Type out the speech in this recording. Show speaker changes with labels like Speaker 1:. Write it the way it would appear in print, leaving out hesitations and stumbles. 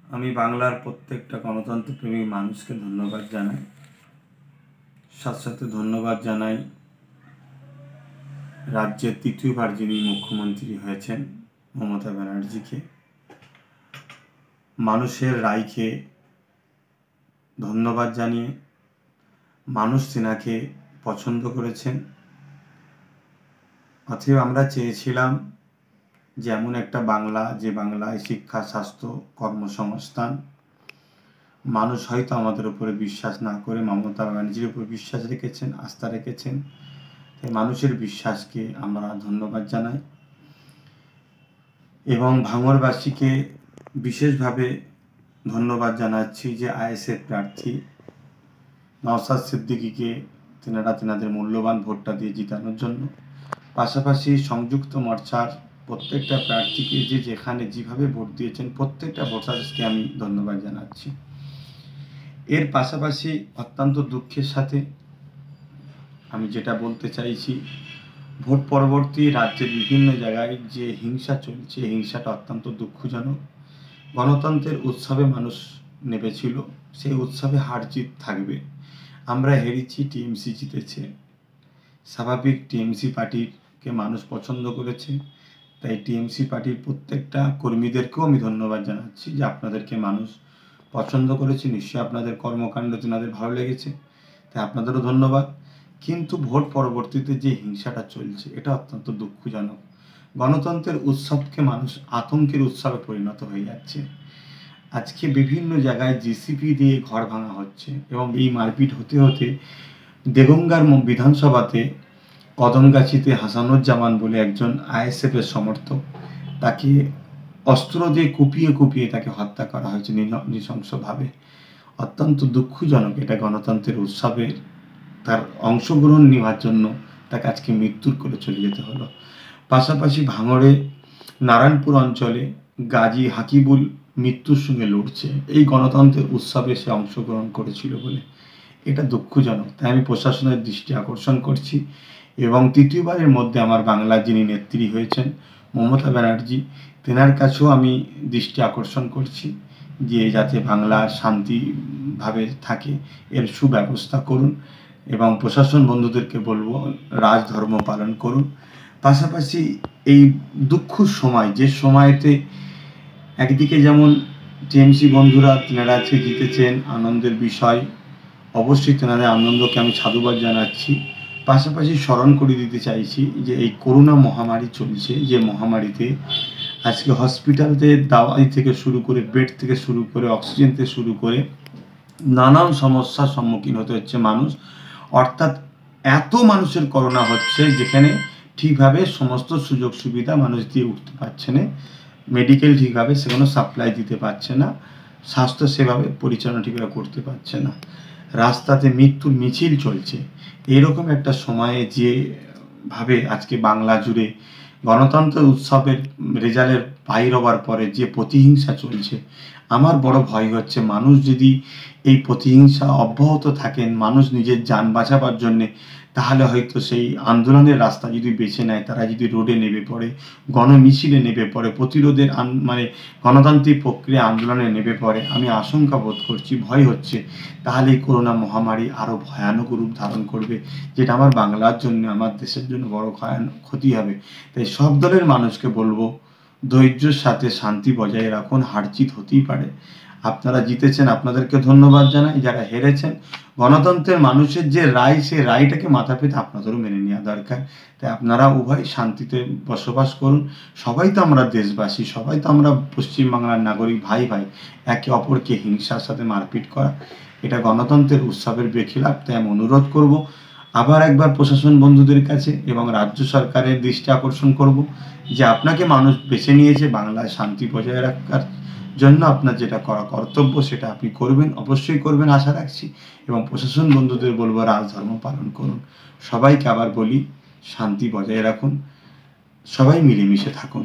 Speaker 1: আমি বাংলার প্রত্যেকটা গণতন্ত্রপ্রেমী মানুষকে ধন্যবাদ জানাই। সাথে সাথে ধন্যবাদ জানাই রাজ্যের তৃতীয়বার যিনি মুখ্যমন্ত্রী হয়েছেন মমতা ব্যানার্জিকে। মানুষের রায়কে ধন্যবাদ জানিয়ে মানুষ তেনাকে পছন্দ করেছেন। অতএব আমরা চেয়েছিলাম যে এমন একটা বাংলা, যে বাংলায় শিক্ষা, স্বাস্থ্য, কর্মসংস্থান, মানুষ হয়তো আমাদের উপরে বিশ্বাস না করে মমতা ব্যানার্জির উপর বিশ্বাস রেখেছেন, আস্থা রেখেছেন। তাই মানুষের বিশ্বাসকে আমরা ধন্যবাদ জানাই এবং ভাঙড়বাসীকে বিশেষভাবে ধন্যবাদ জানাচ্ছি যে আইএসএফ প্রার্থী নওশাদ সিদ্দিকীকে তেনাদের মূল্যবান ভোটটা দিয়ে জিতানোর জন্য। পাশাপাশি সংযুক্ত মোর্চার প্রত্যেকটা প্রার্থীকে যেখানে যেভাবে ভোট দিয়েছেন প্রত্যেকটা ভোটারকে আমি ধন্যবাদ জানাচ্ছি। এর পাশাপাশি অত্যন্ত দুঃখের সাথে আমি যেটা বলতে চাইছি, ভোট পরবর্তী রাজ্যের বিভিন্ন জায়গায় যে হিংসা চলছে, হিংসাটা অত্যন্ত দুঃখজনক। গণতন্ত্রের উৎসবে মানুষ নেমেছিল, সেই উৎসবে হার জিত থাকবে। আমরা হেরেছি, টিএমসি জিতেছে। স্বাভাবিক, টিএমসি পার্টিকে মানুষ পছন্দ করেছে। তাই টিএমসি পার্টির প্রত্যেকটা কর্মীদেরকেও আমি ধন্যবাদ জানাচ্ছি যে আপনাদেরকে মানুষ পছন্দ করেছে। নিশ্চয়ই আপনাদের কর্মকাণ্ড তেনাদের ভালো লেগেছে, তাই আপনাদেরও ধন্যবাদ। কিন্তু ভোট পরবর্তীতে যে হিংসাটা চলছে এটা অত্যন্ত দুঃখজনক। গণতন্ত্রের উৎসবকে মানুষ আতঙ্কের উৎসবে পরিণত হয়ে যাচ্ছে। আজকে বিভিন্ন জায়গায় জিসিপি দিয়ে ঘর ভাঙা হচ্ছে এবং এই মারপিট হতে হতে দেগঙ্গার বিধানসভাতে কদমগাছিতে হাসানুজ্জামান বলে একজন আইএসএফের সমর্থক, তাকে অস্ত্র দিয়ে কুপিয়ে তাকে হত্যা করা হয়েছে নৃশংসভাবে। অত্যন্ত দুঃখজনক। এটা গণতন্ত্রের উৎসবে তার অংশগ্রহণ নেওয়ার জন্য তাকে আজকে মৃত্যুর করে চলে যেতে হলো। পাশাপাশি ভাঙড়ে নারায়ণপুর অঞ্চলে গাজী হাকিবুল মৃত্যুর সঙ্গে লড়ছে এই গণতন্ত্রের উৎসবে সে অংশগ্রহণ করেছিল বলে। এটা দুঃখজনক। তাই আমি প্রশাসনের দৃষ্টি আকর্ষণ করছি এবং তৃতীয়বারের মধ্যে আমার বাংলার যিনি নেত্রী হয়েছেন মমতা ব্যানার্জি, তেনার কাছেও আমি দৃষ্টি আকর্ষণ করছি যে যাতে বাংলা শান্তিভাবে থাকে এর সুব্যবস্থা করুন এবং প্রশাসন বন্ধুদেরকে বলবো রাজধর্ম পালন করুন। পাশাপাশি এই দুঃখের সময়, যে সময়তে একদিকে যেমন টিএমসি বন্ধুরা তেনারা আজকে জিতেছেন, আনন্দের বিষয়, অবশ্যই তেনাদের আনন্দকে আমি সাধুবাদ জানাচ্ছি। পাশাপাশি স্মরণ করে দিতে চাইছি যে এই করোনা মহামারী চলছে, যে মহামারীতে আজকে হসপিটালতে দাওয়াই থেকে শুরু করে, বেড থেকে শুরু করে, অক্সিজেন থেকে শুরু করে নানান সমস্যার সম্মুখীন হতে হচ্ছে মানুষ। অর্থাৎ এত মানুষের করোনা হচ্ছে যেখানে ঠিকভাবে সমস্ত সুযোগ সুবিধা মানুষ দিয়ে উঠতে পারছে না, মেডিকেল ঠিকভাবে সেখানে সাপ্লাই দিতে পারছে না, স্বাস্থ্য সেভাবে পরিচালনা ঠিকভাবে করতে পারছে না, রাস্তাতে মৃত্যুর মিছিল চলছে। এরকম একটা সময়ে যেভাবে আজকে বাংলা জুড়ে গণতন্ত্র উৎসবের রেজাল্টের বাইর হওয়ার পরে যে প্রতিহিংসা চলছে, আমার বড় ভয় হচ্ছে মানুষ যদি এই প্রতিহিংসা অব্যাহত থাকেন, মানুষ নিজের যান বাঁচাবার জন্যে, তাহলে হয়তো সেই আন্দোলনের রাস্তা যদি বেছে নেয়, তারা যদি রোডে নেমে পড়ে, গণমিছিলে নেমে পড়ে, প্রতিরোধের গণতান্ত্রিক প্রক্রিয়া আন্দোলনে নেমে পড়ে, আমি আশঙ্কা বোধ করছি, ভয় হচ্ছে, তাহলে এই করোনা মহামারী আরও ভয়ানক রূপ ধারণ করবে, যেটা আমার বাংলার জন্য, আমার দেশের জন্য বড় ক্ষতি হবে। তাই সব দলের মানুষকে বলবো ধৈর্যের সাথে শান্তি বজায় রাখুন। হার জিত হতেই পারে। আপনারা জিতেছেন, আপনাদেরকে ধন্যবাদ জানাই। যারা হেরেছেন, গণতন্ত্রের মানুষের যে রায়, সেই রায়টাকে মাথা পেতে আপনাদেরও মেনে নেওয়া দরকার। তাই আপনারা উভয় শান্তিতে বসবাস করুন। সবাই তো আমরা দেশবাসী, সবাই তো আমরা পশ্চিমবাংলার নাগরিক, ভাই ভাই। একে অপরকে হিংসার সাথে মারপিট করা এটা গণতন্ত্রের উৎসবের বেখিলাফ। তাই আমি অনুরোধ করব আবার একবার প্রশাসন বন্ধুদের কাছে এবং রাজ্য সরকারের দৃষ্টি আকর্ষণ করব যে আপনাকে মানুষ বেছে নিয়েছে বাংলায় শান্তি বজায় রাখার জন্য। আপনার যেটা করা কর্তব্য সেটা আপনি করবেন, অবশ্যই করবেন আশা রাখছি। এবং প্রশাসন বন্ধুদের বলবো রাজধর্ম পালন করুন। সবাইকে আবার বলি শান্তি বজায় রাখুন, সবাই মিলেমিশে থাকুন।